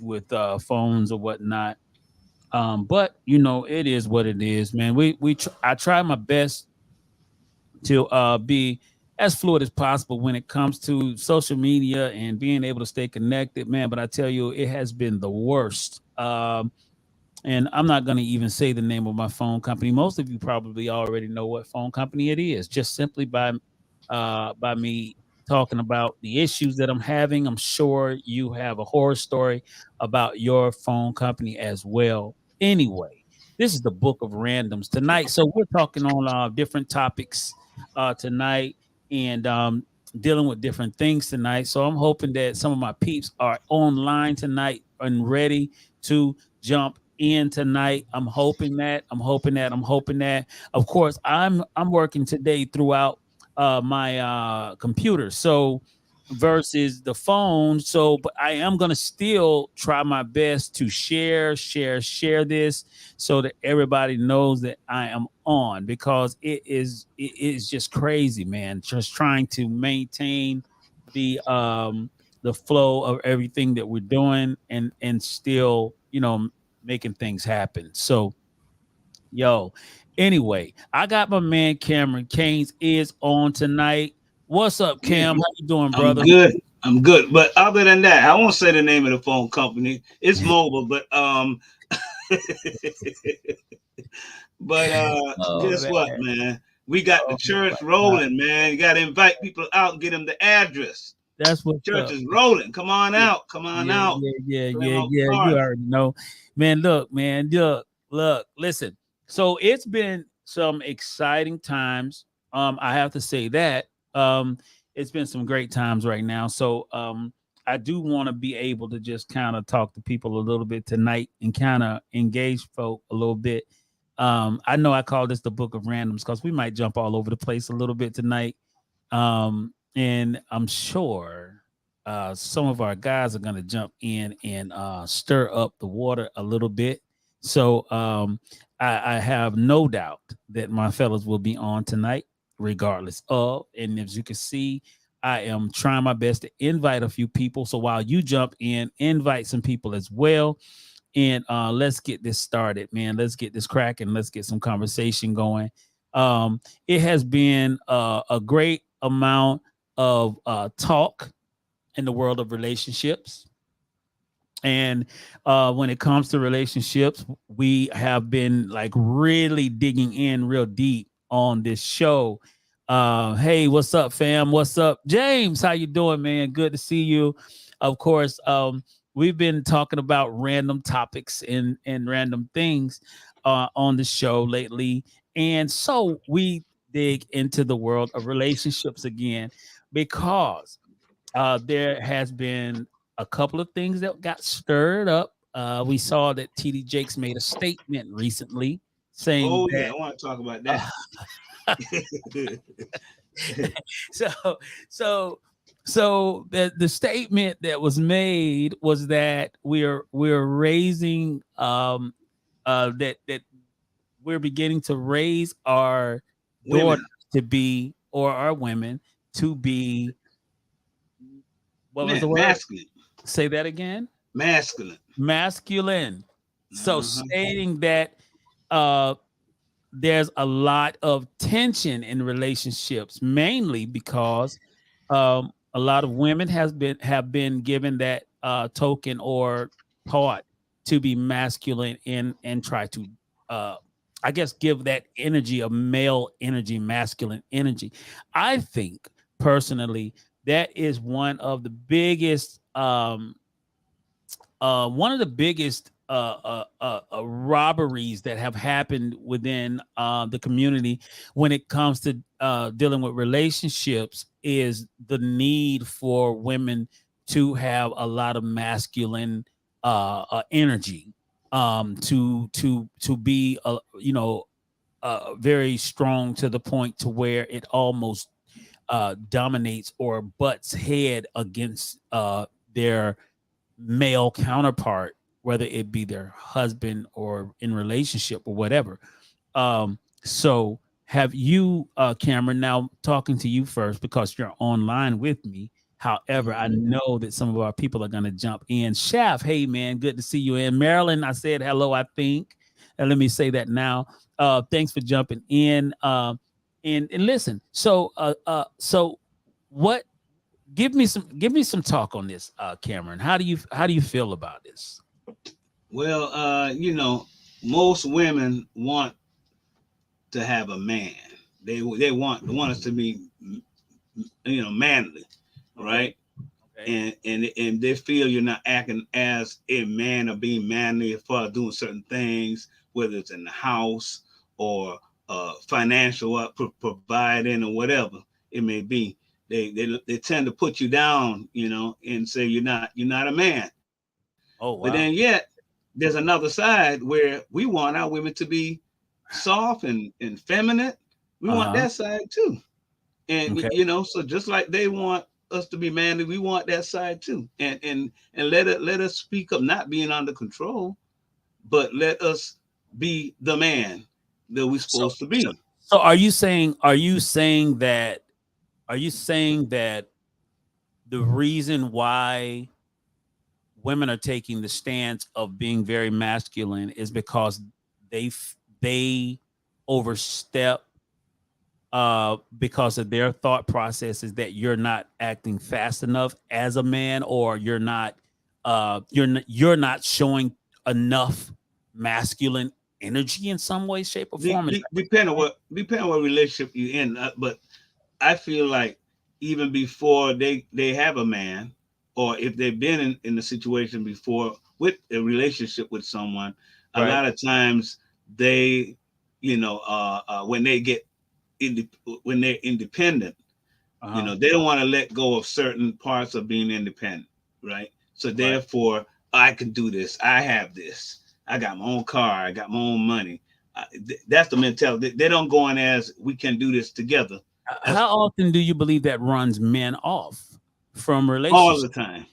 with phones or whatnot. But you know, it is what it is, man. I try my best to be as fluid as possible when it comes to social media and being able to stay connected, man. But I tell you, it has been the worst. And I'm not going to even say the name of my phone company. Most of you probably already know what phone company it is, just simply by me talking about the issues that I'm having. I'm sure you have a horror story about your phone company as well. Anyway, this is the Book of Randoms tonight. So we're talking on different topics tonight and dealing with different things tonight. So I'm hoping that some of my peeps are online tonight and ready to jump in tonight. I'm hoping that. I'm hoping that. I'm hoping that. Of course, I'm working today throughout my computer. So versus the phone. So, but I am gonna still try my best to share this so that everybody knows that I am on because it is just crazy, man. Just trying to maintain the um the flow of everything that we're doing and still, you know, making things happen. So yo, anyway, I got my man Cameron Keynes is on tonight. What's up, Yeah, Cam? How you doing, I'm brother? good. I'm good. But other than that, I won't say the name of the phone company. It's mobile, but Oh guess what, man. man? We got the Oh my church God. rolling, man. You got to invite people out and get them the address. That's what's Church up. is rolling. Come on Yeah, out. Come on yeah, out. yeah, yeah, Claim yeah, our yeah. You card. already know. Man, look, man, look, listen. So it's been some exciting times. I have to say that. Um, it's been some great times right now. So I do want to be able to just kind of talk to people a little bit tonight and kind of engage folk a little bit. I know I call this the book of randoms because we might jump all over the place a little bit tonight. And I'm sure some of our guys are going to jump in and stir up the water a little bit. So I have no doubt that my fellows will be on tonight, regardless of. And as you can see, I am trying my best to invite a few people. So while you jump in, invite some people as well. And let's get this started, man. Let's get this cracking. Let's get some conversation going. It has been a great amount of talk in the world of relationships. And when it comes to relationships, we have been like really digging in real deep on this show. Hey, what's up, fam? What's up, James? How you doing, man? Good to see you. Of course, we've been talking about random topics and random things on the show lately, and so we dig into the world of relationships again because there has been a couple of things that got stirred up. We saw that TD Jakes made a statement recently saying Oh, yeah. that. I want to talk about that. Uh, so, so, so the statement that was made was that we're raising that we're beginning to raise our daughters Women. to be or our women to be what was the Man, word? masculine. Say that again. Masculine. Masculine. So Uh-huh. stating that uh there's a lot of tension in relationships, mainly because a lot of women have been given that token or taught to be masculine and try to uh I guess give that energy of male energy, masculine energy. I think personally that is one of the biggest robberies that have happened within the community when it comes to dealing with relationships is the need for women to have a lot of masculine energy to be very strong to the point to where it almost dominates or butts head against their male counterpart, whether it be their husband or in relationship or whatever. So have you, Cameron, now talking to you first because you're online with me. However, I know that some of our people are going to jump in. Shaft, hey man, good to see you in Maryland. I said hello, I think, and let me say that now. Thanks for jumping in. And listen. So what? Give me some talk on this, Cameron. How do you feel about this? Well, most women want to have a man. They want us to be, manly, right? Okay. And they feel you're not acting as a man or being manly as far as doing certain things, whether it's in the house or financial providing or whatever it may be. They tend to put you down, and say you're not a man. Oh But then wow. yet there's another side where we want our women to be soft and feminine. We want Uh-huh. that side too. And Okay. so just like they want us to be manly, we want that side too. And let us speak up, not being under control, but let us be the man that we're So, supposed to so, be. so are you saying that the reason why women are taking the stance of being very masculine is because they overstep because of their thought process is that you're not acting fast enough as a man, or you're not showing enough masculine energy in some way, shape, or form. Is that what you're saying? Depend on what relationship you're in. But I feel like even before they have a man, or if they've been in the situation before with a relationship with someone, a Right. lot of times they, when they get when they're independent, Uh-huh. they don't want to let go of certain parts of being independent, right? So Right. therefore, I can do this. I have this. I got my own car. I got my own money. That's the mentality. They don't go in as we can do this together. That's How often do you believe that runs men off from all relationships? the time.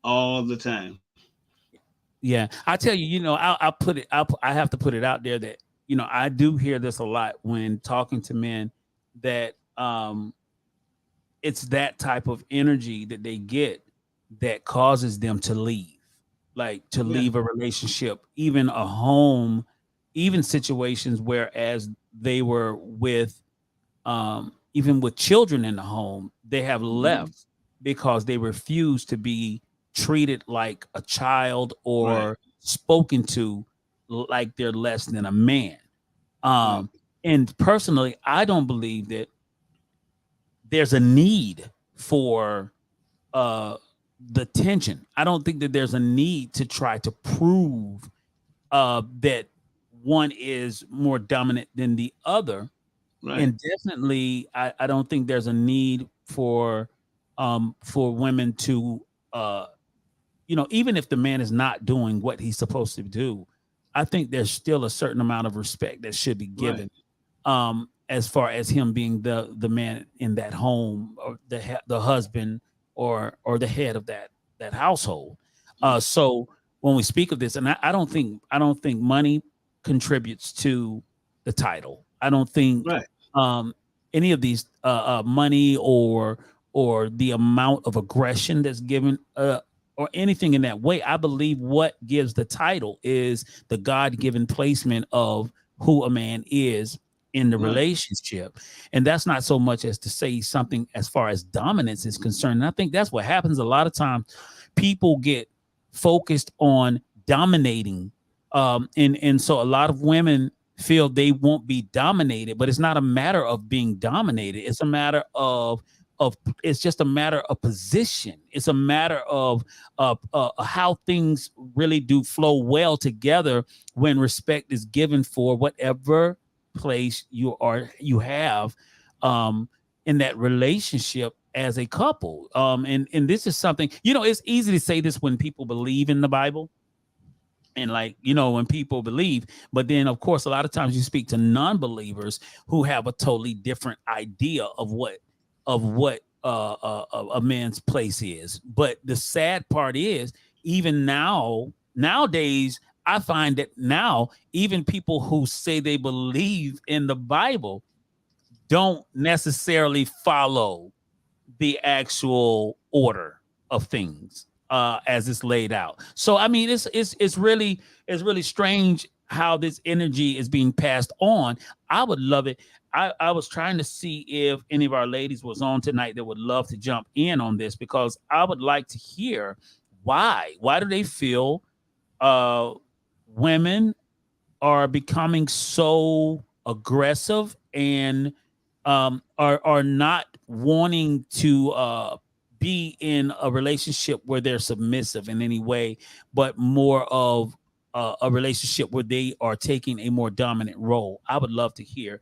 All the time. Yeah, I tell you, I'll put it. I have to put it out there that I do hear this a lot when talking to men that it's that type of energy that they get that causes them to leave, like to Yeah. leave a relationship, even a home, even situations whereas they were with even with children in the home, they have Mhm. left because they refuse to be treated like a child Right. or spoken to like they're less than a man. Right. Um, and personally, I don't believe that there's a need for uh, the tension. I don't think that there's a need to try to prove that one is more dominant than the other. Right. And definitely, I don't think there's a need for women to even if the man is not doing what he's supposed to do, I think there's still a certain amount of respect that should be Right. given as far as him being the man in that home, or the husband, or the head of that household. Right. So when we speak of this, and I don't think money contributes to the title. I don't think Right. um, any of these money or the amount of aggression that's given or anything in that way. I believe what gives the title is the God-given placement of who a man is in the Right. relationship. And that's not so much as to say something as far as dominance is concerned. And I think that's what happens a lot of times. People get focused on dominating. And so a lot of women feel they won't be dominated, but it's not a matter of being dominated. It's a matter of it's just a matter of position. It's a matter of how things really do flow well together when respect is given for whatever place you have um in that relationship as a couple. And this is something, it's easy to say this when people believe in the Bible, and like when people believe, but then of course a lot of times you speak to non-believers who have a totally different idea of what a man's place is. But the sad part is, even nowadays, I find that now even people who say they believe in the Bible don't necessarily follow the actual order of things as it's laid out. So I mean, it's really strange how this energy is being passed on. I would love it. I was trying to see if any of our ladies was on tonight that would love to jump in on this, because I would like to hear why. Why do they feel uh, women are becoming so aggressive and are not wanting to be in a relationship where they're submissive in any way, but more of a relationship where they are taking a more dominant role. I would love to hear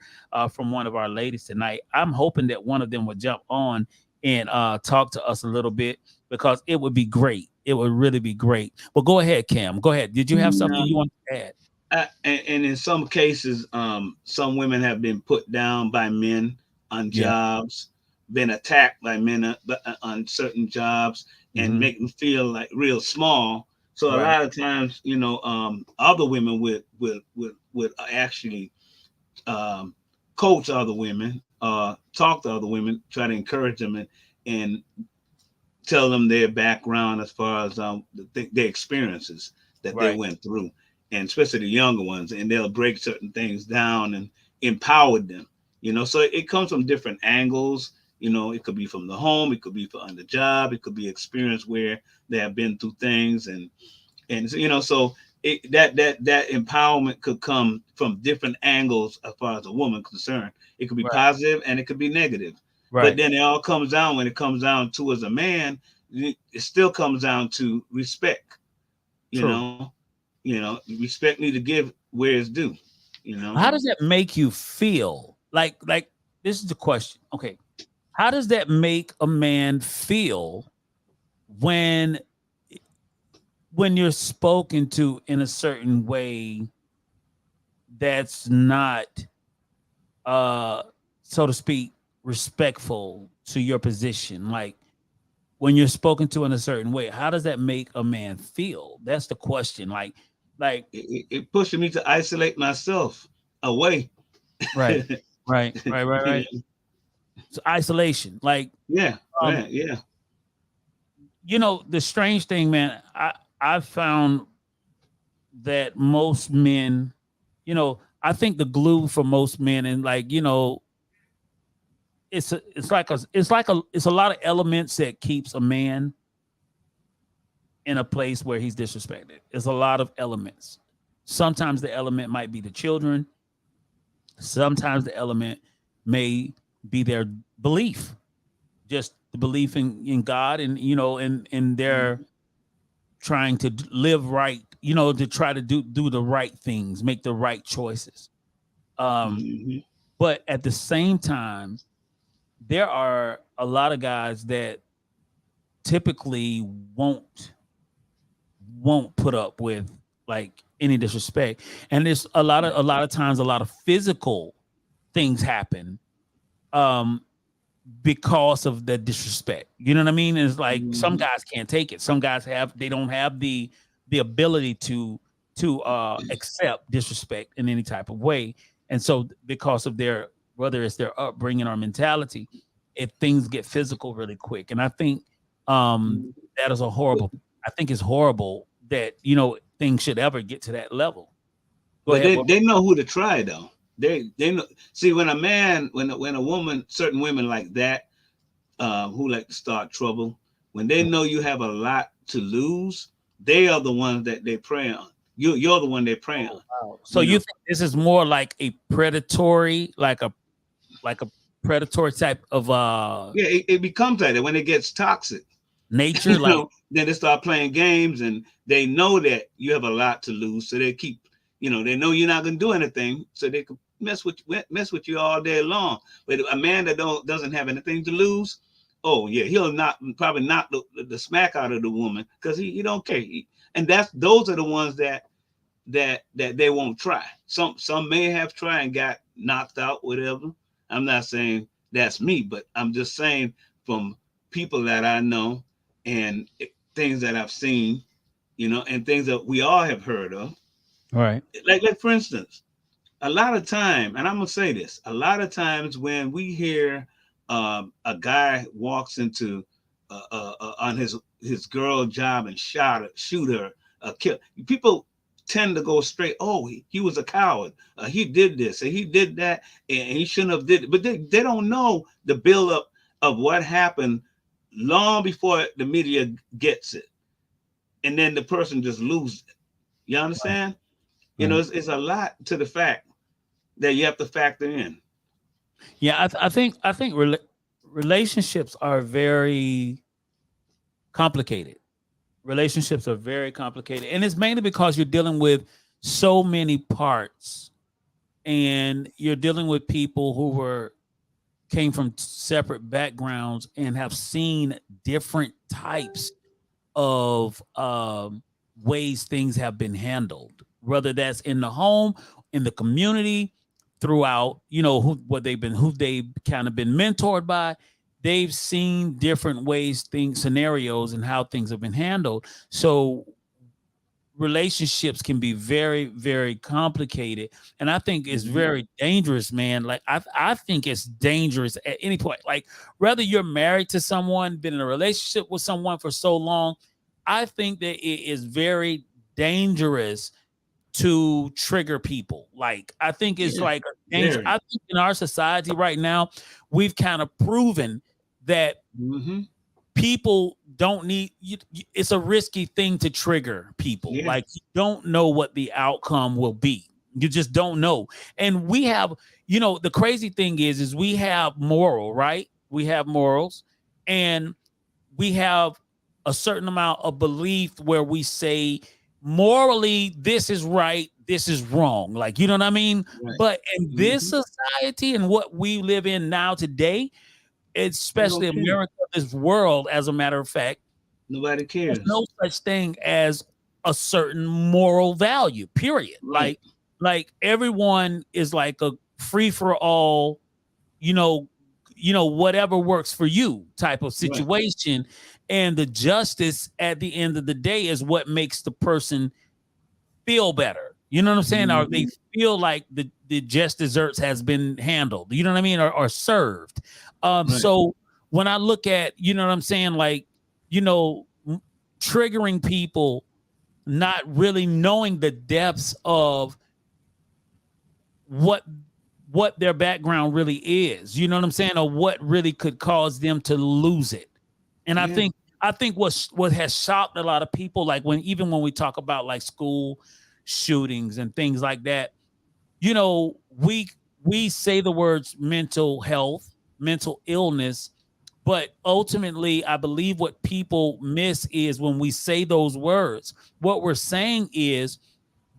from one of our ladies tonight. I'm hoping that one of them would jump on and talk to us a little bit, because it would be great. It would really be great. But go ahead, Cam. Go ahead. Did you have something you want to add? And in some cases, some women have been put down by men on Yeah. jobs, been attacked by men on certain jobs, and Mhm. make them feel like real small. So a Right. lot of times, other women would actually um, coach other women, talk to other women, try to encourage them, and tell them their background as far as their experiences that they Right. went through, and especially the younger ones, and they'll break certain things down and empower them. So it comes from different angles. It could be from the home, it could be on the job, it could be experience where they have been through things, and so that empowerment could come from different angles as far as a woman concerned. It could be Right. positive and it could be negative. But Right. then it all comes down, when it comes down to, as a man, it still comes down to respect. You True. know, respect need to give where it's due. You know, How does that make you feel? Like this is the question. Okay. How does that make a man feel when you're spoken to in a certain way that's not so to speak respectful to your position? Like when you're spoken to in a certain way, how does that make a man feel? That's the question. Like it pushes me to isolate myself away. right, right. So isolation. Like Yeah, um, right, yeah. the strange thing, man, I found that most men, I think the glue for most men, and like, it's a lot of elements that keeps a man in a place where he's disrespected. It's a lot of elements. Sometimes the element might be the children. Sometimes the element may be their belief, just the belief in God, and in their Mhm. trying to live right, to try to do the right things, make the right choices. Um, Mhm. but at the same time, there are a lot of guys that typically won't put up with like any disrespect, and there's a lot of times a lot of physical things happen um because of the disrespect. You know what I mean? It's like some Mhm. guys can't take it. Some guys they don't have the ability to accept disrespect in any type of way. And so because of their, whether it's their upbringing or mentality, if things get physical really quick. And I think Mhm. that is a horrible, I think it's horrible that things should ever get to that level. Go But ahead, they, bro. they know who to try though. They know. See, when a man, when a woman, certain women like that, who like to start trouble, when they know you have a lot to lose, they are the ones that they prey on. You're the one they prey on. Oh, wow. So You you know. think this is more like a predatory, like a predatory type of Yeah, it becomes like that when it gets toxic. nature, like Then they start playing games, and they know that you have a lot to lose, so they keep. They know you're not gonna do anything, so they can mess with you all day long. But a man that doesn't have anything to lose, oh yeah, he'll not probably knock the smack out of the woman, because he don't care. And those are the ones that they won't try. Some may have tried and got knocked out, whatever. I'm not saying that's me, but I'm just saying from people that I know, and things that I've seen, and things that we all have heard of. right. Like for instance, a lot of time, and I'm gonna say this, a lot of times when we hear a guy walks into on his girl job and shoot her, kill. People tend to go straight. Oh, he was a coward. He did this and he did that, and he shouldn't have did it. But they don't know the buildup of what happened long before the media gets it, and then the person just loses it. You understand? Right. You know, it's a lot to the fact that you have to factor in. Yeah, I think relationships are very complicated. Relationships are very complicated, and it's mainly because you're dealing with so many parts, and you're dealing with people who came from separate backgrounds and have seen different types of ways things have been handled, whether that's in the home, in the community, throughout, you know, who they've kind of been mentored by. They've seen different ways, scenarios, and how things have been handled. So relationships can be very, very complicated. And I think it's very dangerous, man. Like, I think it's dangerous at any point. Like, whether you're married to someone, been in a relationship with someone for so long, I think that it is very dangerous to trigger people. Like, I think it's like dangerous. I think in our society right now, we've kind of proven that people don't need you. It's a risky thing to trigger people. Yeah. Like, you don't know what the outcome will be. You just don't know. And we have, you know, the crazy thing is we have right? We have morals, and we have a certain amount of belief where we say morally this is right, this is wrong. Like, you know what I mean? Right. But in this society and what we live in now today, especially America, this world, as a matter of fact, nobody cares. There's no such thing as a certain moral value, period. Right. Like everyone is like a free for all, you know, whatever works for you type of situation. Right. And the justice at the end of the day is what makes the person feel better. You know what I'm saying? Or they feel like the just desserts has been handled, you know what I mean? Or served. Right. So when I look at, you know what I'm saying? Like, you know, triggering people, not really knowing the depths of what their background really is, you know what I'm saying? Or what really could cause them to lose it. And I think what has shocked a lot of people, like even when we talk about like school shootings and things like that, you know, we say the words mental health, mental illness, but ultimately I believe what people miss is when we say those words, what we're saying is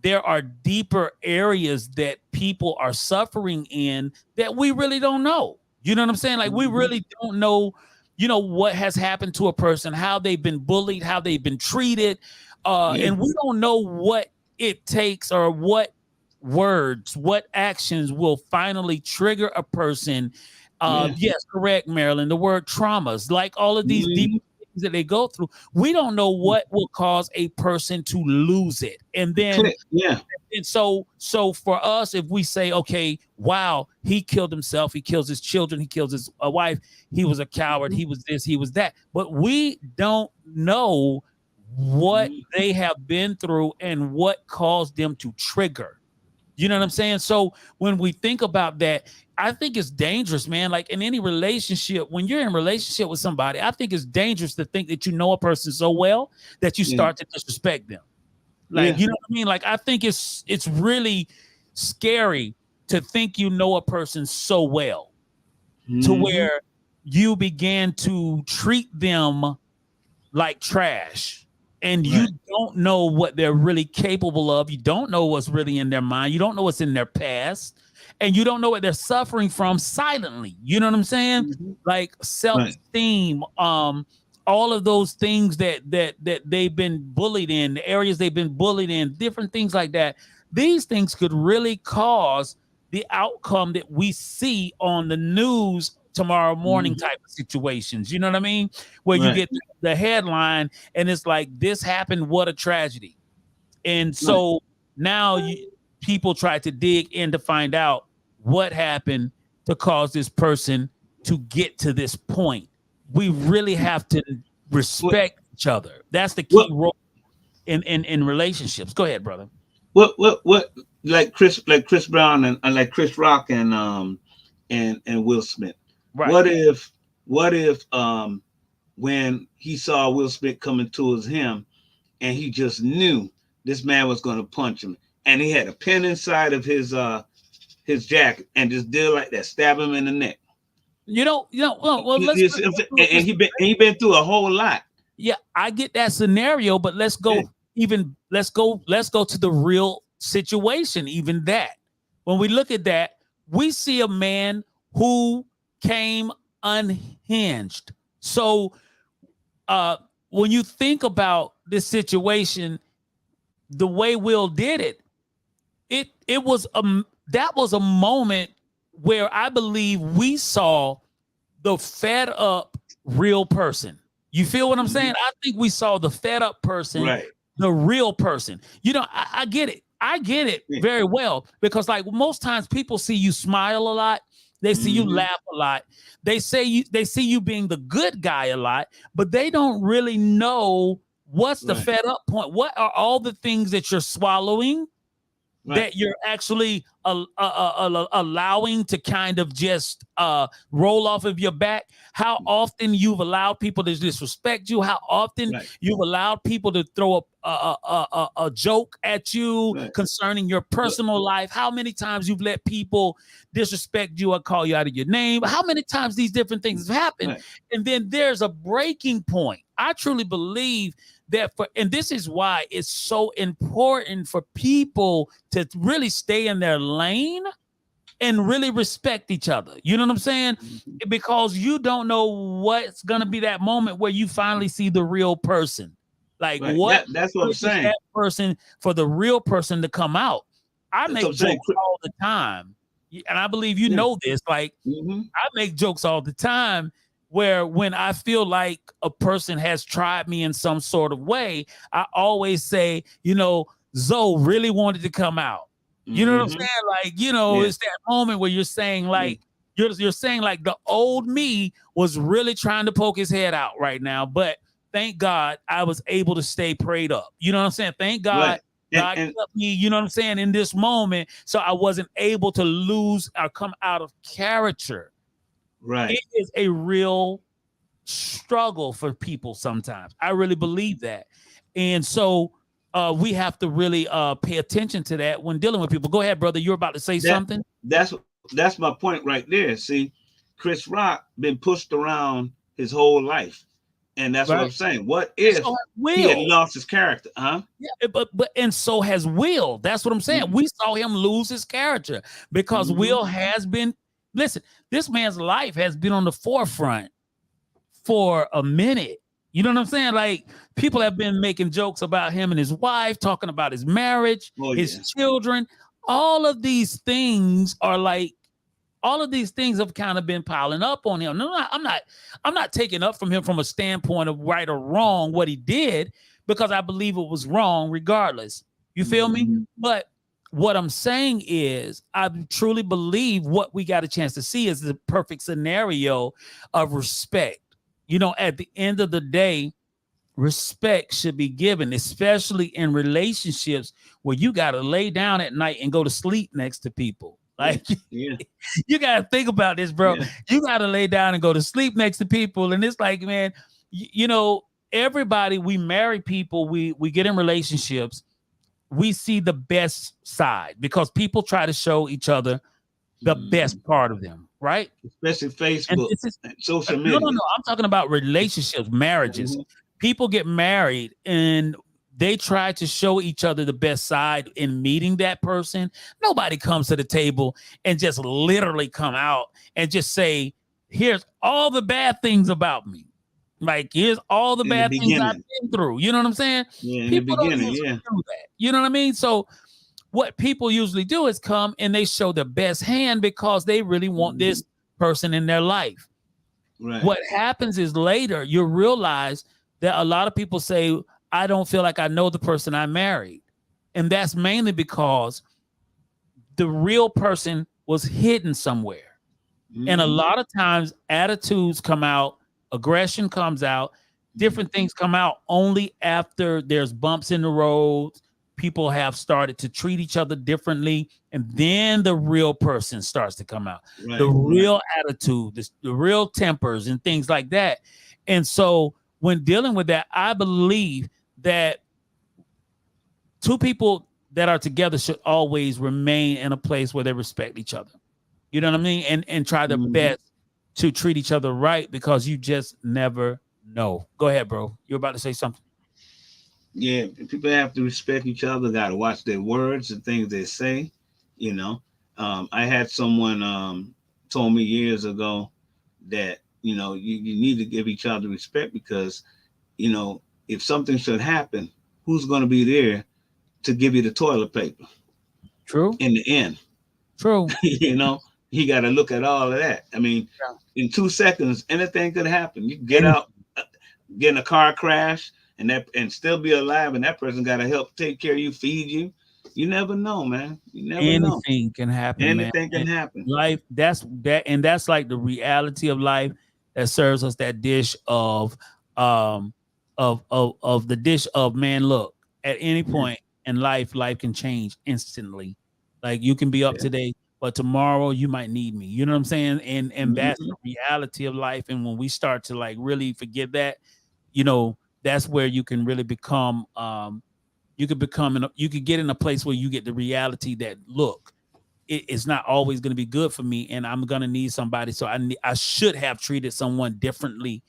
there are deeper areas that people are suffering in that we really don't know. You know what I'm saying? Like, we really don't know, you know, what has happened to a person, how they've been bullied, how they've been treated. And we don't know what it takes or what words, what actions will finally trigger a person. Yes, correct, Marilyn. The word traumas, like all of these deep things that they go through, we don't know what will cause a person to lose it. And then, and so for us, if we say, okay, wow, he killed himself, he kills his children, he kills his wife, he was a coward, he was this, he was that, but we don't know what they have been through and what caused them to trigger. You know what I'm saying? So when we think about that, I think it's dangerous, man. Like, in any relationship, when you're in a relationship with somebody, I think it's dangerous to think that you know a person so well that you start to disrespect them. Like, you know what I mean? Like, I think it's really scary to think you know a person so well to where you began to treat them like trash. And you don't know what they're really capable of. You don't know what's really in their mind. You don't know what's in their past. And you don't know what they're suffering from silently. You know what I'm saying? Like self-esteem, all of those things that they've been bullied in, the areas they've been bullied in, different things like that. These things could really cause the outcome that we see on the news tomorrow morning type of situations. You know what I mean? Where you get the headline and it's like, this happened, what a tragedy. And so now people try to dig in to find out what happened to cause this person to get to this point. We really have to respect each other. That's the key role in relationships. Go ahead, brother. What like Chris Brown and like Chris Rock and Will Smith. Right. What if when he saw Will Smith coming towards him and he just knew this man was going to punch him, and he had a pin inside of his jacket and just did like that, stab him in the neck. Well, and he been through a whole lot. Yeah, I get that scenario, but let's go to the real situation. Even that, when we look at that, we see a man who came unhinged. So when you think about this situation, the way Will did it was that was a moment where I believe we saw the fed up real person. You feel what I'm saying? I think we saw the fed up person, right, the real person. You know, I get it. I get it very well, because like most times people see you smile a lot. They see you laugh a lot. They see you being the good guy a lot, but they don't really know what's the fed up point. What are all the things that you're swallowing that you're actually allowing to kind of just roll off of your back? How often you've allowed people to disrespect you? How often you've allowed people to throw a joke at you concerning your personal life? How many times you've let people disrespect you or call you out of your name? How many times these different things have happened? And then there's a breaking point. I truly believe that and this is why it's so important for people to really stay in their lane and really respect each other. You know what I'm saying? Because you don't know what's going to be that moment where you finally see the real person. Like that's what I'm saying. That person, for the real person to come out. I make jokes all the time. And I believe you know this. Like I make jokes all the time where when I feel like a person has tried me in some sort of way, I always say, you know, Zoe really wanted to come out. You know what I'm saying? Like, you know, it's that moment where you're saying like, you're saying like the old me was really trying to poke his head out right now. But thank God I was able to stay prayed up. You know what I'm saying? Thank God. God kept me, you know what I'm saying, in this moment. So I wasn't able to lose or come out of character. Right. It is a real struggle for people sometimes. I really believe that. And so we have to really pay attention to that when dealing with people. Go ahead, brother. You're about to say something. That's my point right there. See, Chris Rock been pushed around his whole life. And that's what I'm saying. What if he had lost his character? Huh? Yeah, but and so has Will. That's what I'm saying. We saw him lose his character because Will has been. Listen, this man's life has been on the forefront for a minute. You know what I'm saying? Like people have been making jokes about him and his wife, talking about his marriage, his children. All of these things are like, all of these things have kind of been piling up on him. No, I'm not taking up from him from a standpoint of right or wrong what he did, because I believe it was wrong regardless. You feel me? But what I'm saying is I truly believe what we got a chance to see is the perfect scenario of respect. You know, at the end of the day, respect should be given, especially in relationships where you got to lay down at night and go to sleep next to people. Like you got to think about this, bro. You got to lay down and go to sleep next to people. And it's like, man, you know, everybody, we marry people, we get in relationships, we see the best side because people try to show each other the best part of them, right? Especially Facebook and social media. No. I'm talking about relationships, marriages. People get married and they try to show each other the best side in meeting that person. Nobody comes to the table and just literally come out and just say, here's all the bad things about me. Like, here's all the bad things I've been through. You know what I'm saying? Yeah, people don't usually do that. You know what I mean? So what people usually do is come and they show their best hand because they really want this person in their life. Right. What happens is later you realize that a lot of people say, I don't feel like I know the person I married. And that's mainly because the real person was hidden somewhere. And a Mhm. lot of times attitudes come out, aggression comes out, different things come out only after there's bumps in the road. People have started to treat each other differently, and then the real person starts to come out, the Right, right. real attitude, the real tempers, and things like that. And so, when dealing with that, I believe that two people that are together should always remain in a place where they respect each other. You know what I mean? And try their Mhm. best to treat each other right, because you just never know. Go ahead, bro. You're about to say something. Yeah, people have to respect each other. Got to watch their words and things they say. You know, I had someone told me years ago that you need to give each other respect because if something should happen, who's going to be there to give you the toilet paper True. in the end? True. you know, you got to look at all of that. I mean, Yeah. in 2 seconds, anything could happen. You can get Any- out, get in a car crash, and still be alive, and that person got to help take care of you, feed you. You never know, man. You never know. Anything can happen, man. Anything can And happen. life, that's like the reality of life that serves us that dish um of the dish of, man, look, at any Yeah, point in life can change instantly. Like, you can be up yeah. today, but tomorrow you might need me. You know what I'm saying? And that's Mm-hmm. the reality of life. And when we start to like really forget that, you know, that's where you can really become you could get in a place where you get the reality that, look, it's not always going to be good for me, and I'm going to need somebody. So I should have treated someone differently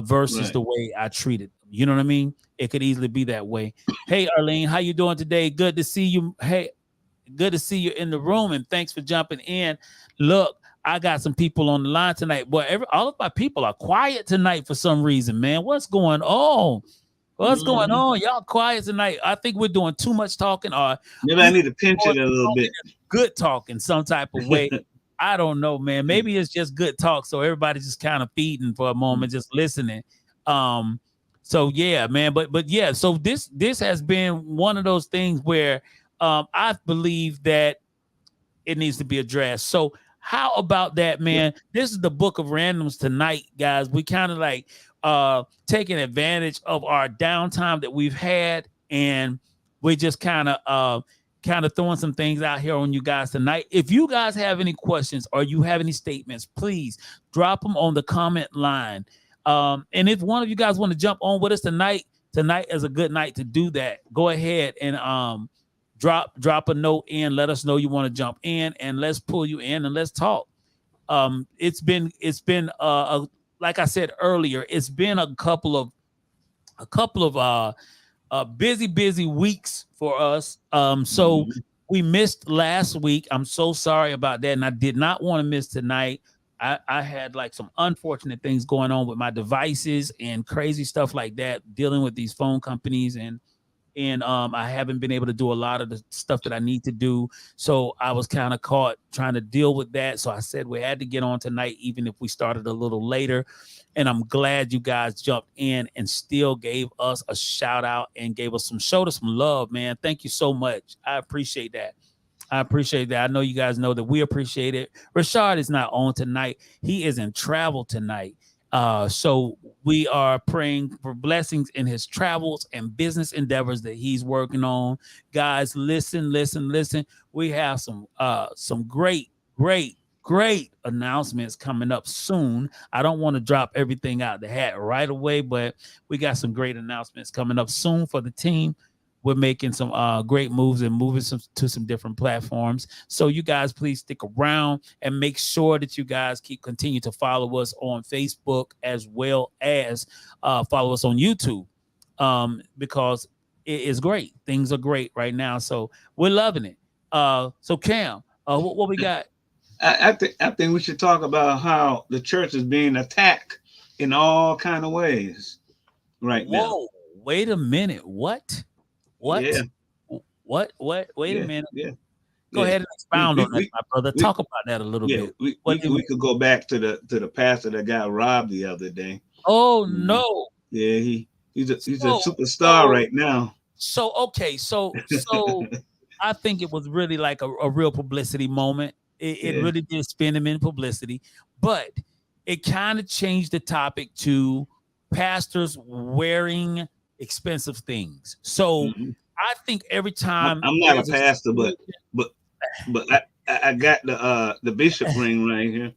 versus Right. the way I treated them. You know what I mean? It could easily be that way. Hey, Arlene, how you doing today? Good to see you. Hey, good to see you in the room, and thanks for jumping in. Look, I got some people on the line tonight. Boy, all of my people are quiet tonight for some reason, man. What's going on? What's going Mm-hmm. on? Y'all quiet tonight. I think we're doing too much talking, or Maybe I we need to pinch doing it a little bit. good talking some type of way. I don't know, man. Maybe it's just good talk. So everybody's just kind of feeding for a moment, just listening. Um, so yeah, man. But yeah, so this has been one of those things where I believe that it needs to be addressed. So how about that, man? This is the book of randoms tonight, guys. We kind of like taking advantage of our downtime that we've had, and we just kind of throwing some things out here on you guys tonight. If you guys have any questions or you have any statements, please drop them on the comment line. And if one of you guys want to jump on with us tonight is a good night to do that. Go ahead and drop a note in, let us know you want to jump in, and let's pull you in and let's talk. It's been like I said earlier, it's been a couple of busy weeks for us. So Mhm. we missed last week. I'm so sorry about that, and I did not want to miss tonight. I had like some unfortunate things going on with my devices and crazy stuff like that, dealing with these phone companies, and I haven't been able to do a lot of the stuff that I need to do. So I was kind of caught trying to deal with that. So I said we had to get on tonight, even if we started a little later. And I'm glad you guys jumped in and still gave us a shout out and showed us some love, man. Thank you so much. I appreciate that. I appreciate that. I know you guys know that we appreciate it. Rashard is not on tonight. He is in travel tonight. So we are praying for blessings in his travels and business endeavors that he's working on. Guys, listen. We have some great announcements coming up soon. I don't want to drop everything out the hat right away, but we got some great announcements coming up soon for the team. We're making some great moves and moving to some different platforms. So you guys, please stick around and make sure that you guys continue to follow us on Facebook, as well as follow us on YouTube, because it is great. Things are great right now. So we're loving it. So Cam, what we got? I think we should talk about how the church is being attacked in all kind of ways right now. Whoa, wait a minute. What? Yeah, What? What? Wait a yeah, minute. yeah, Go yeah. ahead and We expound on we that, we, my brother. we Talk about that a little yeah, bit. we, What do you we mean? could go back to the pastor that got robbed the other day. Oh Mhm. no. Yeah, he's a So superstar so right now. so okay. So I think it was really like a real publicity moment. It really did spin him in publicity, but it kind of changed the topic to pastors wearing expensive things. So I think every time I'm not a pastor, but I got the bishop ring right here.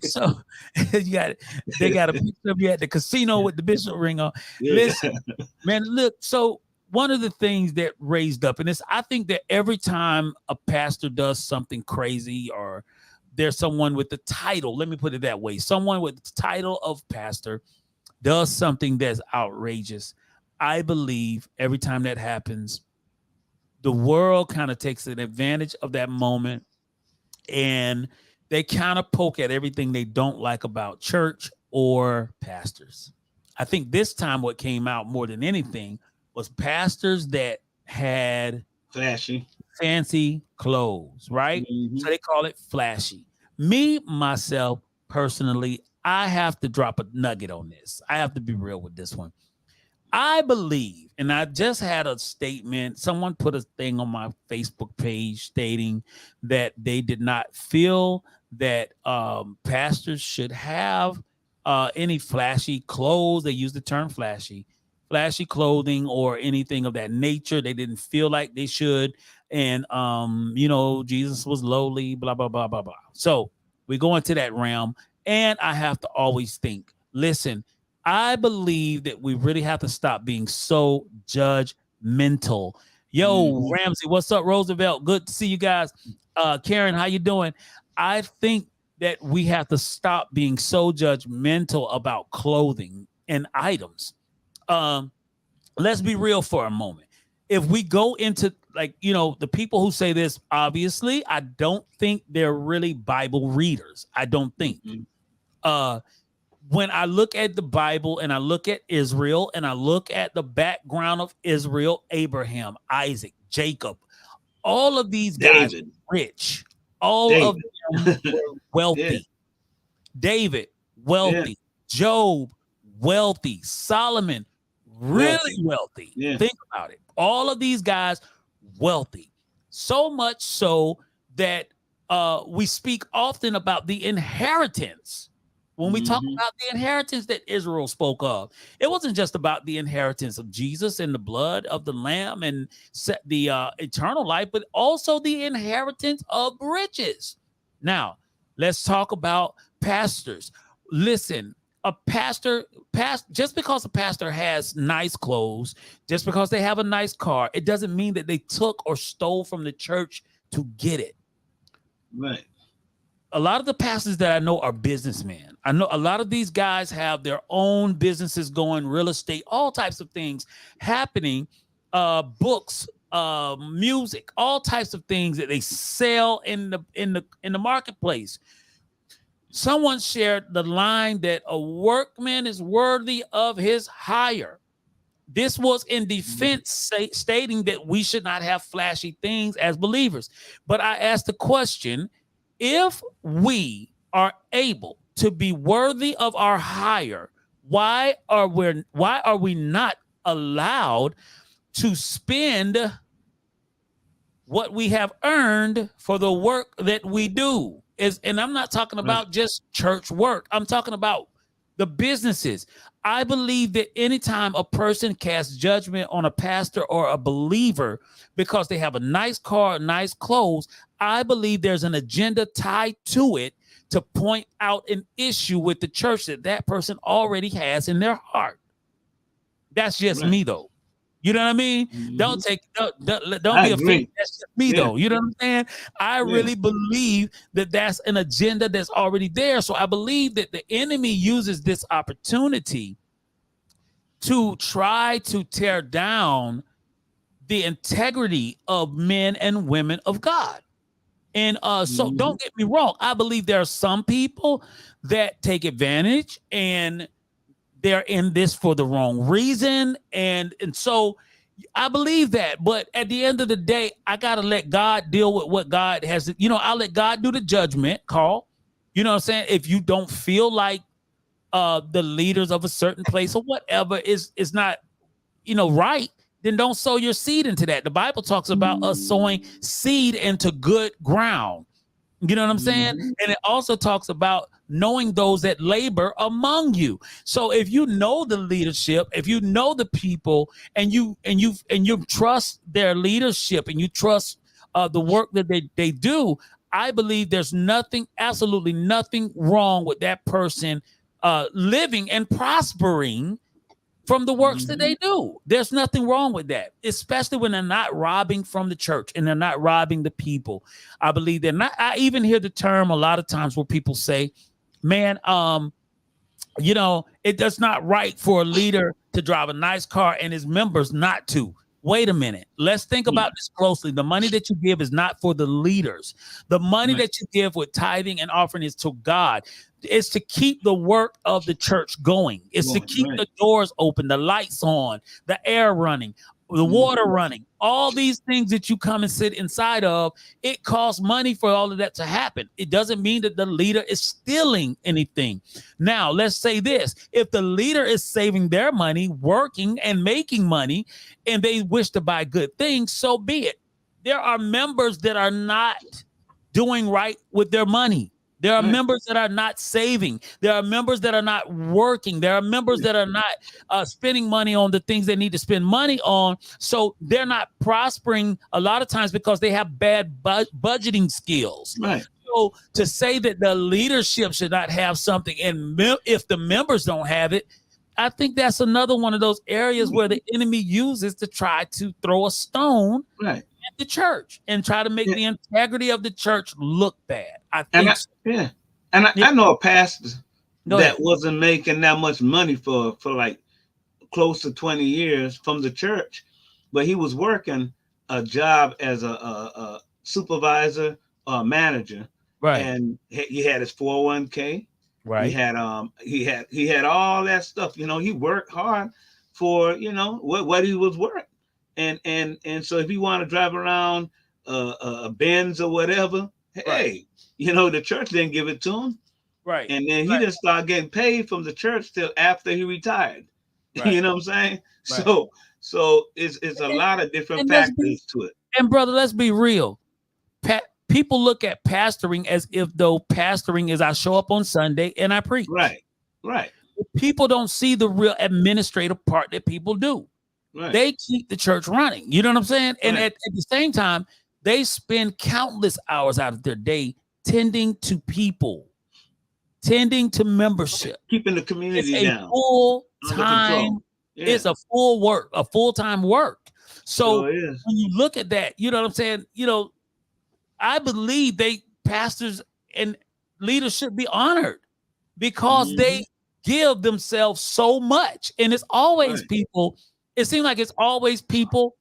So they got a picture of you at the casino with the bishop ring on. Yeah. Listen, man, look, so one of the things that raised up, and this, I think that every time a pastor does something crazy, or there's someone with the title, let me put it that way, someone with the title of pastor does something that's outrageous, I believe every time that happens, the world kind of takes an advantage of that moment, and they kind of poke at everything they don't like about church or pastors. I think this time what came out more than anything was pastors that had flashy, fancy clothes, right? So they call it flashy. Me, myself, personally, I have to drop a nugget on this. I have to be real with this one. I believe, and I just had a statement, someone put a thing on my Facebook page stating that they did not feel that pastors should have any flashy clothes. They use the term flashy clothing or anything of that nature. They didn't feel like they should. And, Jesus was lowly, blah, blah, blah, blah, blah. So we go into that realm. And I have to always think, listen, I believe that we really have to stop being so judgmental. Yo, Ramsey, what's up, Roosevelt? Good to see you guys. Karen, how you doing? I think that we have to stop being so judgmental about clothing and items. Let's be real for a moment. If we go into the people who say this, obviously, I don't think they're really Bible readers. I don't think. When I look at the Bible and I look at Israel and I look at the background of Israel, Abraham, Isaac, Jacob, all of these guys rich, all of them were wealthy. David, wealthy. Job, wealthy. Solomon, really wealthy. Think about it. All of these guys, wealthy. So much so that we speak often about the inheritance. When we talk about the inheritance that Israel spoke of, it wasn't just about the inheritance of Jesus and the blood of the Lamb and the eternal life, but also the inheritance of riches. Now, let's talk about pastors. Listen, just because a pastor has nice clothes, just because they have a nice car, it doesn't mean that they took or stole from the church to get it. Right. A lot of the pastors that I know are businessmen. I know a lot of these guys have their own businesses going, real estate, all types of things happening, books, music, all types of things that they sell in the marketplace. Someone shared the line that a workman is worthy of his hire. This was in defense stating that we should not have flashy things as believers. But I asked the question, if we are able to be worthy of our hire, why are we not allowed to spend what we have earned for the work that we do? And I'm not talking about just church work. I'm talking about the businesses. I believe that anytime a person casts judgment on a pastor or a believer because they have a nice car, nice clothes, I believe there's an agenda tied to it to point out an issue with the church that person already has in their heart. That's just me, though. You know what I mean? Don't be offended. That's just me, though. You know what I'm saying? I really believe that that's an agenda that's already there. So I believe that the enemy uses this opportunity to try to tear down the integrity of men and women of God. And so don't get me wrong. I believe there are some people that take advantage and they're in this for the wrong reason. And so I believe that. But at the end of the day, I got to let God deal with what God has. I'll let God do the judgment call. You know what I'm saying? If you don't feel like the leaders of a certain place or whatever is not, right, then don't sow your seed into that. The Bible talks about us sowing seed into good ground. You know what I'm saying? Mhm. And it also talks about knowing those that labor among you. So if you know the leadership, if you know the people, and you trust their leadership, and you trust the work that they do, I believe there's nothing, absolutely nothing wrong with that person living and prospering from the works that they do. There's nothing wrong with that, especially when they're not robbing from the church and they're not robbing the people. I believe they're not. I even hear the term a lot of times where people say, man, you know, it does not right for a leader to drive a nice car and his members not to. Wait a minute. Let's think about this closely. The money that you give is not for the leaders. The money that you give with tithing and offering is to God. It's to keep the work of the church going. It's to keep the doors open, the lights on, the air running, the water running. All these things that you come and sit inside of, it costs money for all of that to happen. It doesn't mean that the leader is stealing anything. Now, let's say this. If the leader is saving their money, working and making money, and they wish to buy good things, so be it. There are members that are not doing right with their money. There are members that are not saving. There are members that are not working. There are members that are not spending money on the things they need to spend money on. So they're not prospering a lot of times because they have bad budgeting skills. Right. So to say that the leadership should not have something, and if the members don't have it, I think that's another one of those areas where the enemy uses to try to throw a stone at the church and try to make the integrity of the church look bad. I think I know a pastor that wasn't making that much money for like close to 20 years from the church, but he was working a job as a supervisor or manager, and he had his 401k. He had all that stuff. You know, he worked hard for, you know, what he was worth. And so if you want to drive around a Benz or whatever, hey, you know, the church didn't give it to him. Right. And then he didn't start getting paid from the church till after he retired. You know what I'm saying? Right. So it's a lot of different factors to it. And brother, let's be real. People look at pastoring as if though pastoring is I show up on Sunday and I preach. Right. People don't see the real administrative part that people do. They keep the church running. You know what I'm saying? And at the same time, they spend countless hours out of their day tending to people, tending to membership, keeping the community down. Full-time. It's a full-time work. So when you look at that, you know what I'm saying? You know, I believe pastors and leaders should be honored because they give themselves so much. And it's always people. It seems like it's always people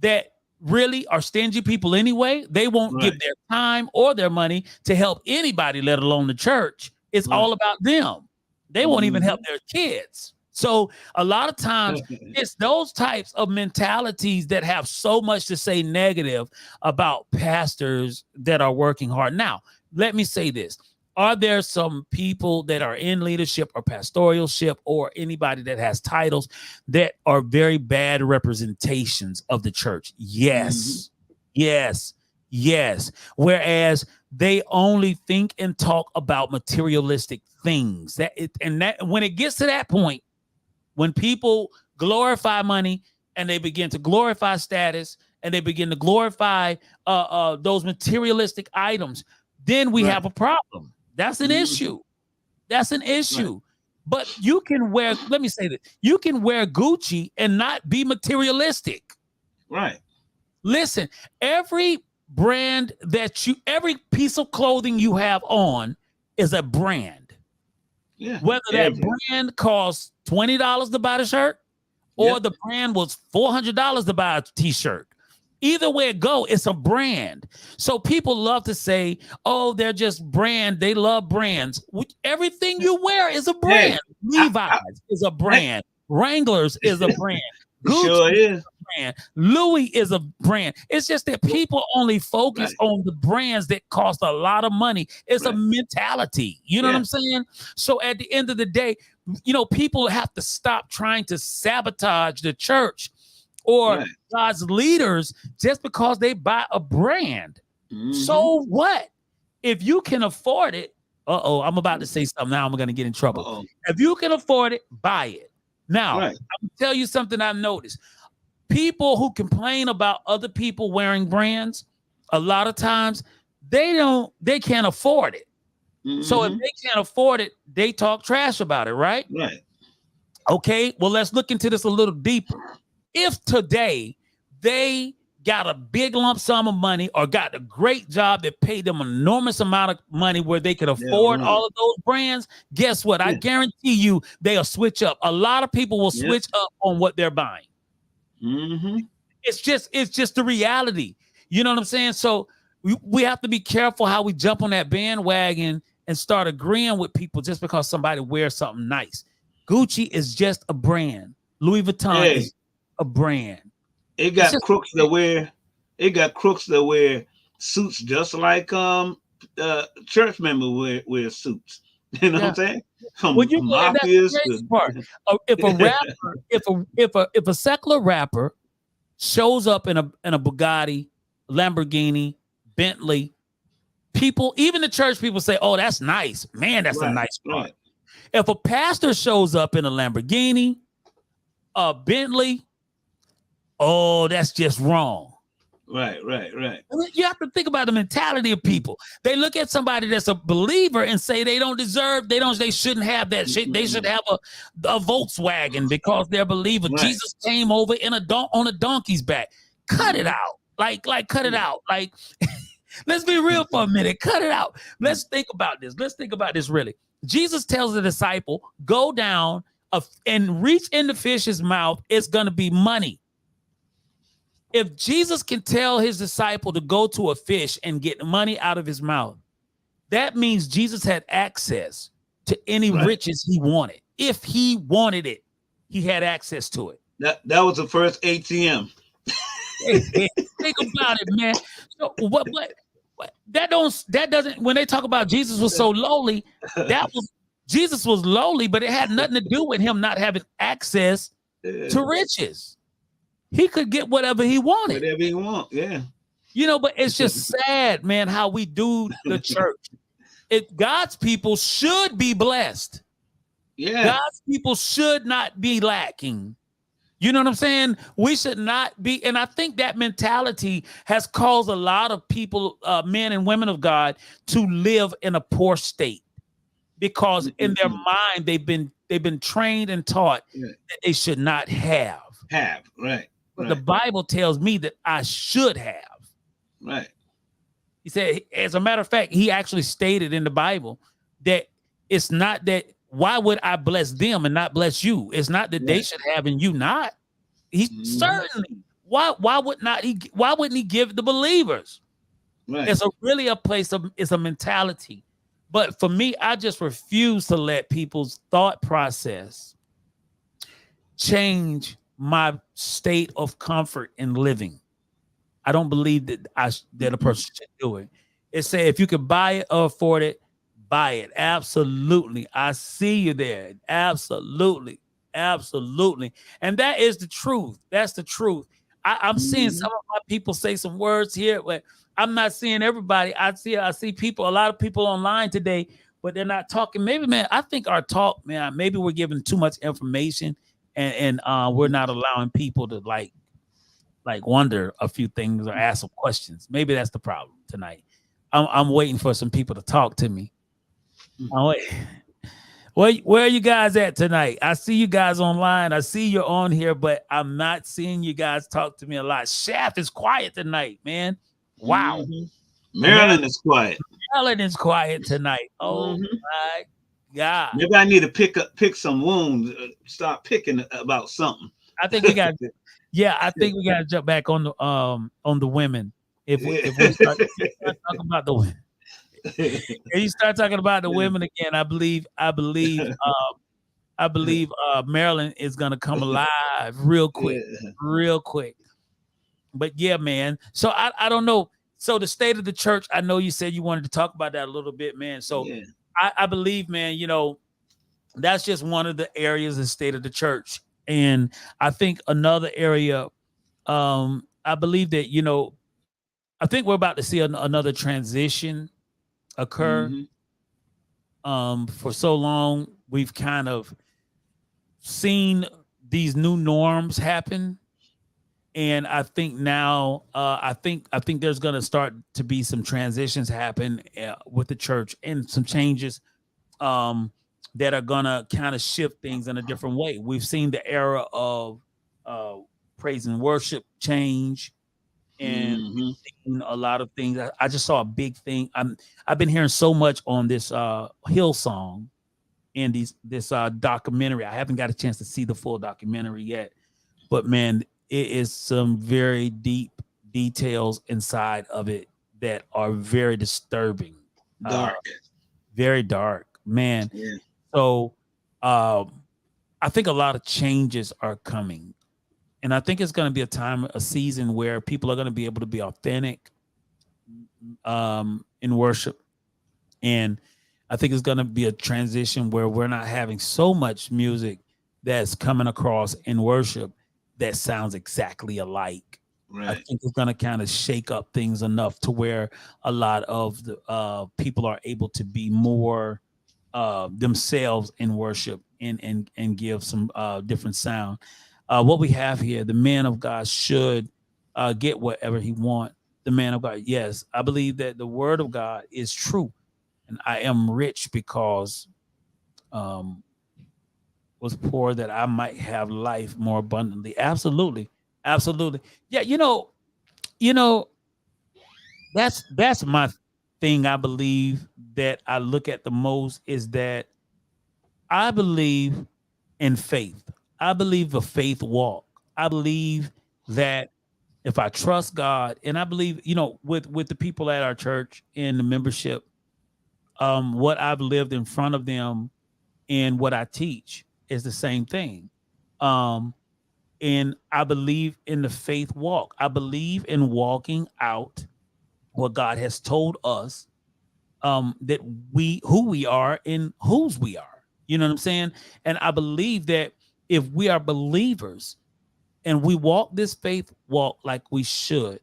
that really are stingy people anyway. They won't give their time or their money to help anybody, let alone the church. It's all about them. They won't even help their kids. So a lot of times it's those types of mentalities that have so much to say negative about pastors that are working hard. Now, let me say this. Are there some people that are in leadership or pastoralship or anybody that has titles that are very bad representations of the church? Yes. Whereas they only think and talk about materialistic things. That when it gets to that point, when people glorify money and they begin to glorify status and they begin to glorify those materialistic items, then we have a problem. That's an issue. But you can wear, let me say this, you can wear Gucci and not be materialistic. Right. Listen, every brand every piece of clothing you have on is a brand. Yeah. Whether that brand costs $20 to buy the shirt or the brand was $400 to buy a t-shirt. Either way it go, it's a brand. So people love to say, oh, they're just brand. They love brands. Everything you wear is a brand. Levi's is a brand. Wranglers is a brand. Gucci is a brand. Louis is a brand. It's just that people only focus on the brands that cost a lot of money. It's a mentality. You know what I'm saying? So at the end of the day, you know, people have to stop trying to sabotage the church or Right. God's leaders just because they buy a brand. Mhm. So what? If you can afford it, I'm about to say something now. I'm going to get in trouble. Uh-oh. If you can afford it, buy it. Now, Right. I'm gonna tell you something I've noticed. People who complain about other people wearing brands, a lot of times they can't afford it. So if Mhm. they can't afford it, they talk trash about it, right? Right. Okay, well, let's look into this a little deeper. If today they got a big lump sum of money or got a great job that paid them an enormous amount of money where they could Yeah, afford right. all of those brands, guess what? I Yeah. guarantee you they'll switch up. A lot of people will Yep. switch up on what they're buying. Mhm. It's just the reality. You know what I'm saying? So we have to be careful how we jump on that bandwagon and start agreeing with people just because somebody wears something nice. Gucci is just a brand. Louis Vuitton Hey, is a brand. it It's got just crooks that wear suits just like church members wear suits. You know what yeah. I'm saying? When From you go, and that's the mafias crazy part. If a rapper, if a secular rapper shows up in a Bugatti, Lamborghini, Bentley, people, even the church people say, "Oh, that's nice, man. That's a right, nice car." right, If a pastor shows up in a Lamborghini, a Bentley, oh, that's just wrong. right. You have to think about the mentality of people. They look at somebody that's a believer and say they don't deserve, they shouldn't have that shit. They should have a Volkswagen because they're a believer. Right. Jesus came over in on a donkey's back. Cut it out. Like cut it out. Like, let's be real for a minute. Cut it out. Let's think about this. Let's think about this really. Jesus tells the disciple, go down and reach in the fish's mouth. It's going to be money. If Jesus can tell his disciple to go to a fish and get money out of his mouth, that means Jesus had access to any Right. riches he wanted. If he wanted it, he had access to it. That was the first ATM. Think about it, man. So what that doesn't, when they talk about Jesus was so lowly, Jesus was lowly, but it had nothing to do with him not having access to riches. He could get whatever he wanted. Whatever you want, yeah. You know, but it's just sad, man, how we do the church. God's people should be blessed. Yeah. God's people should not be lacking. You know what I'm saying? We should not be. And I think that mentality has caused a lot of people, men and women of God, to live in a poor state because in their mind, they've been trained and taught that they should not have. Right. But the Bible tells me that I should have. Right. He said, as a matter of fact, he actually stated in the Bible that it's not that, why would I bless them and not bless you? It's not that they should have and you not. He certainly, why wouldn't he give the believers? Right. It's really a place of, it's a mentality. But for me, I just refuse to let people's thought process change my state of comfort in living. I don't believe that that a person should do it. It said if you could buy it or afford it, buy it. Absolutely. I see you there. Absolutely. And that is the truth. That's the truth. I'm seeing some of my people say some words here, but I'm not seeing everybody. I see people, a lot of people online today, but they're not talking. Maybe, man, I think our talk, man, maybe we're giving too much information and we're not allowing people to like wonder a few things or ask some questions. Maybe that's the problem tonight. I'm waiting for some people to talk to me. Where are you guys at tonight? I see you guys online. I see you're on here, but I'm not seeing you guys talk to me a lot. Shaft is quiet tonight, man. Wow. Maryland is quiet. Maryland is quiet tonight. Oh my God. Maybe I need to pick some wounds. Start picking about something. I think we got. Yeah, I think we got to jump back on the women. If we start talking about the women. If you start talking about the women again, I believe Maryland is gonna come alive real quick. But yeah, man. So I don't know. So the state of the church, I know you said you wanted to talk about that a little bit, man. So I believe, man, you know, that's just one of the areas of the state of the church. And I think another area I believe that, I think we're about to see another transition occur. Mm-hmm. For so long, we've kind of seen these new norms happen, and I think now, I think there's going to start to be some transitions happen with the church, and some changes um, that are going to kind of shift things in a different way. We've seen the era of uh, praise and worship change, and Mm-hmm. a lot of things. I just saw a big thing. I've been hearing so much on this Hillsong in this documentary. I haven't got a chance to see the full documentary yet, but man, it is some very deep details inside of it that are very disturbing, uh, Dark. very dark, man. Yeah. So I think a lot of changes are coming, and I think it's going to be a season where people are going to be able to be authentic in worship. And I think it's going to be a transition where we're not having so much music that's coming across in worship that sounds exactly alike. I Right. think it's going to kind of shake up things enough to where a lot of the people are able to be more themselves in worship, and give some different sound. What we have here, the man of God should get whatever he want. The man of God, yes, I believe that the word of God is true, and I am rich because um, was poor that I might have life more abundantly. Absolutely, absolutely. Yeah, you know that's my thing. I believe that I look at the most is that I believe in faith. I believe a faith walk. I believe that if I trust God, and I believe, with the people at our church in the membership, what I've lived in front of them and what I teach is the same thing. Um, and I believe in the faith walk. I believe in walking out what God has told us, that who we are and whose we are. You know what I'm saying? And I believe that if we are believers and we walk this faith walk like we should,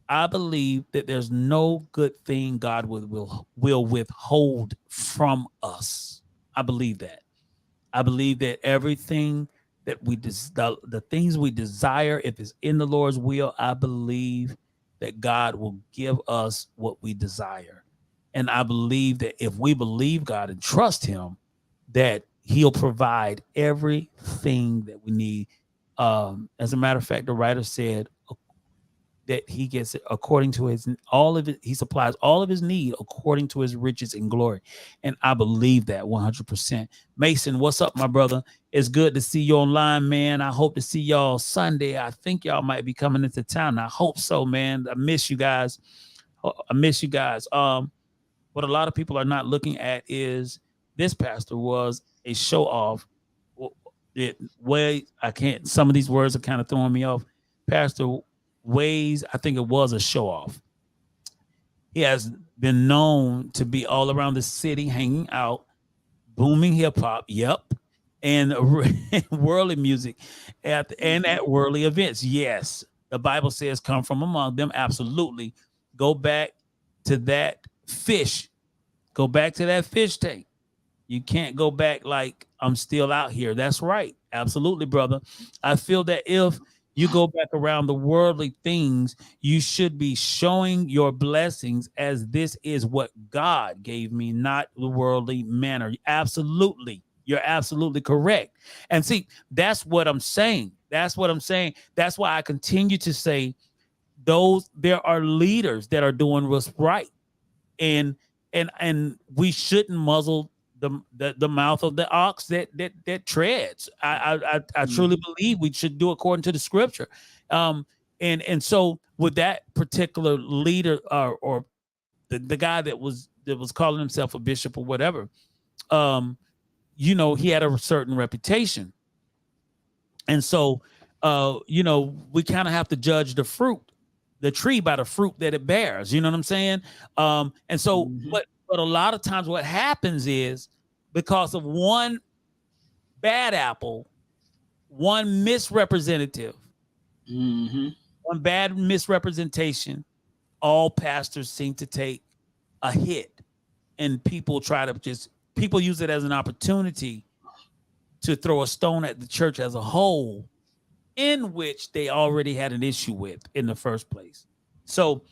I believe that there's no good thing God will withhold from us. I believe that. I believe that everything that the things we desire, if it's in the Lord's will, I believe that God will give us what we desire. And I believe that if we believe God and trust Him, that He'll provide everything that we need. As a matter of fact, the writer said that he gets it according to his all of it. He supplies all of his need according to his riches and glory, and I believe that 100%. Mason, what's up, my brother? It's good to see you online, man. I hope to see y'all Sunday. I think y'all might be coming into town. I hope so, man. I miss you guys. I miss you guys. What a lot of people are not looking at is this pastor was a show off. It way I can't. Some of these words are kind of throwing me off. Pastor Ways, I think it was a show off. He has been known to be all around the city hanging out, booming hip hop, yep, and worldly music at worldly events. Yes, the Bible says come from among them. Absolutely. Go back to that fish. Go back to that fish tank. You can't go back like I'm still out here. That's right. Absolutely, brother. I feel that if you go back around the worldly things, you should be showing your blessings as this is what God gave me, not the worldly manner. Absolutely. You're absolutely correct. And see, that's what I'm saying. That's what I'm saying. That's why I continue to say there are leaders that are doing what's right. And we shouldn't muzzle the mouth of the ox that treads. I truly believe we should do according to the scripture. And so with that particular leader, or the guy that was calling himself a bishop or whatever, um, he had a certain reputation. And so we kind of have to judge the tree by the fruit that it bears. You know what I'm saying? And so, Mm-hmm. but a lot of times what happens is because of one bad apple, one misrepresentative, Mm-hmm. one bad misrepresentation, all pastors seem to take a hit, and people use it as an opportunity to throw a stone at the church as a whole, in which they already had an issue with in the first place. So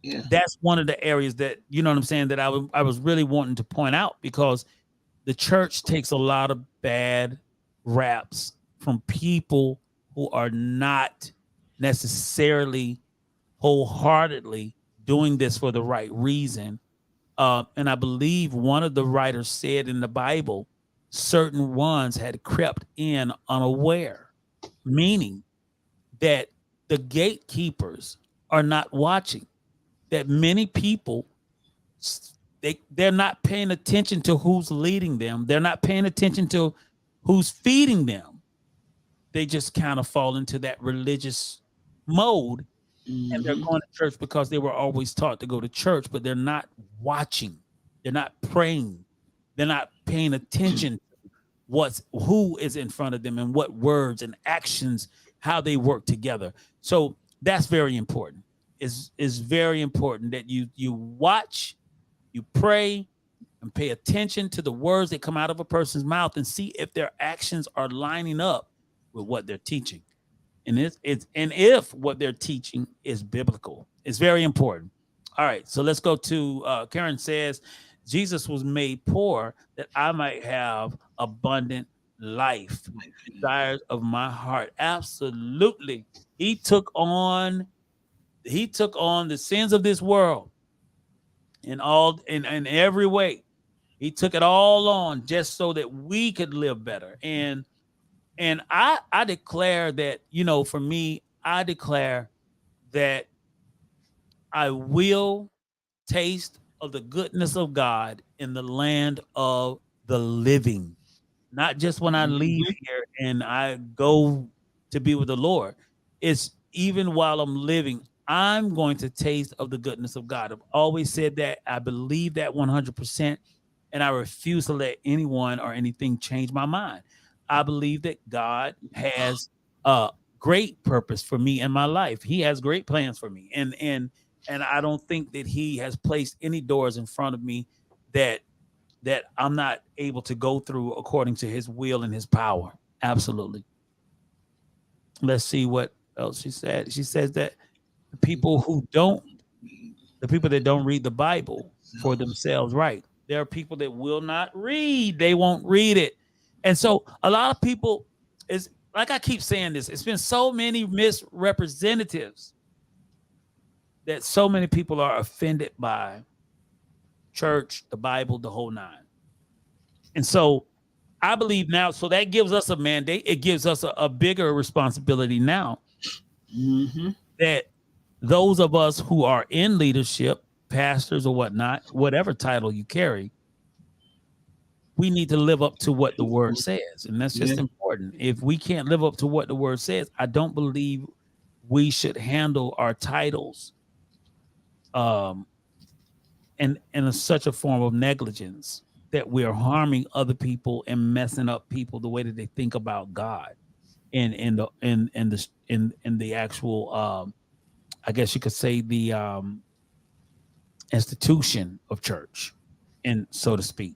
Yeah. that's one of the areas that, you know what I'm saying, that I was really wanting to point out, because the church takes a lot of bad raps from people who are not necessarily wholeheartedly doing this for the right reason. And I believe one of the writers said in the Bible, certain ones had crept in unaware, meaning that the gatekeepers are not watching, that many people, they're not paying attention to who's leading them. They're not paying attention to who's feeding them. They just kind of fall into that religious mode, and they're going to church because they were always taught to go to church, but they're not watching. They're not praying. They're not paying attention to who is in front of them and what words and actions, how they work together. So that's very important. Is very important that you watch, you pray, and pay attention to the words that come out of a person's mouth, and see if their actions are lining up with what they're teaching. And if what they're teaching is biblical. It's very important. All right, so let's go to Karen says, Jesus was made poor that I might have abundant life, desires of my heart. Absolutely. He took on the sins of this world in every way. He took it all on just so that we could live better. And I declare that, for me, I declare that I will taste of the goodness of God in the land of the living, not just when I leave here and I go to be with the Lord. It's even while I'm living, I'm going to taste of the goodness of God. I've always said that. I believe that 100%, and I refuse to let anyone or anything change my mind. I believe that God has a great purpose for me in my life. He has great plans for me. And I don't think that he has placed any doors in front of me that I'm not able to go through according to his will and his power. Absolutely. Let's see what else she said. She says that the people that don't read the Bible for themselves, right? There are people that will not read. They won't read it. And so a lot of people, is like I keep saying this, it's been so many misrepresentatives that so many people are offended by church, the Bible, the whole nine. And so I believe now, so that gives us a mandate. It gives us a bigger responsibility now, that those of us who are in leadership, pastors or whatnot, whatever title you carry, we need to live up to what the word says. And that's just important. If we can't live up to what the word says, I don't believe we should handle our titles in such a form of negligence that we are harming other people and messing up people the way that they think about God in the actual I guess you could say the institution of church, and so to speak.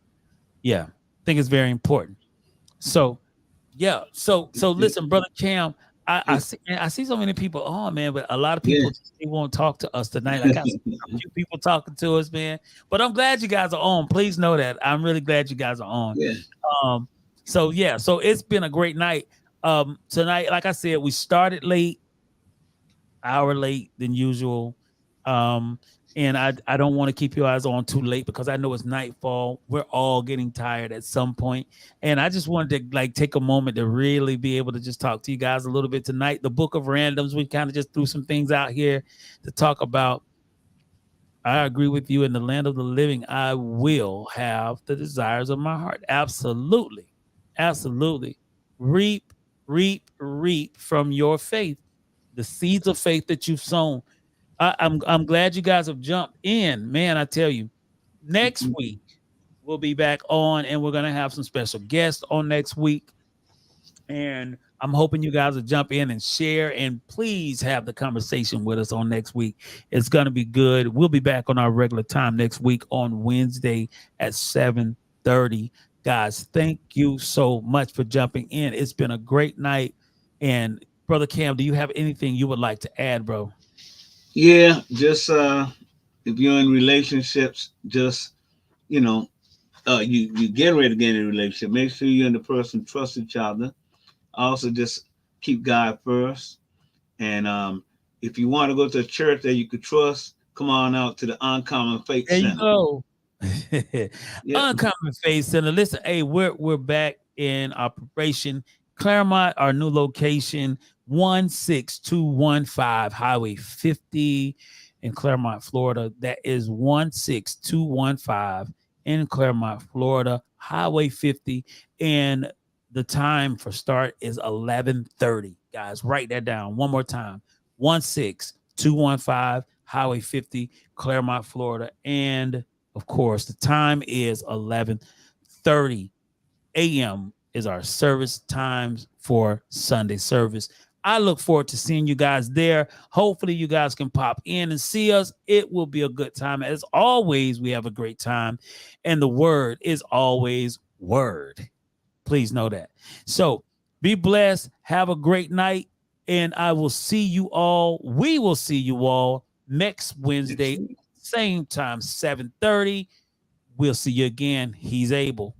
Yeah, I think it's very important. So yeah, so listen, brother Cam, I see so many people. Oh man, but a lot of people they won't talk to us tonight. I got a few people talking to us, man. But I'm glad you guys are on. Please know that I'm really glad you guys are on. Yeah. So yeah, so it's been a great night. Tonight, like I said, we started late, hour late than usual. And I don't want to keep you guys on too late because I know it's nightfall. We're all getting tired at some point. And I just wanted to take a moment to really be able to just talk to you guys a little bit tonight. The Book of Randoms, we kind of just threw some things out here to talk about. I agree with you. In the land of the living, I will have the desires of my heart. Absolutely. Absolutely. Reap from your faith, the seeds of faith that you've sown. I'm glad you guys have jumped in, man. I tell you, next week we'll be back on, and we're gonna have some special guests on next week, and I'm hoping you guys will jump in and share, and please have the conversation with us on next week. It's going to be good. We'll be back on our regular time next week on Wednesday at 7:30. Guys, thank you so much for jumping in. It's been a great night. And Brother Cam, do you have anything you would like to add, bro? Yeah, just if you're in relationships, just you know, you get ready to get in a relationship. Make sure you and the person trust each other. Also, just keep God first. And if you want to go to a church that you could trust, come on out to the Uncommon Faith There you Center. go. Yeah. Uncommon Faith Center. Listen, hey, we're back in operation. Claremont, our new location, 16215 Highway 50 in Claremont, Florida. That is 16215 in Claremont, Florida, Highway 50. And the time for start is 11:30. Guys, write that down one more time. 16215 Highway 50, Claremont, Florida. And of course, the time is 11:30 a.m. is our service times for Sunday service. I look forward to seeing you guys there. Hopefully, you guys can pop in and see us. It will be a good time. As always, we have a great time, and the word is always word. Please know that. So be blessed. Have a great night, and I will see you all. We will see you all next Wednesday, same time, 7:30. We'll see you again. He's able.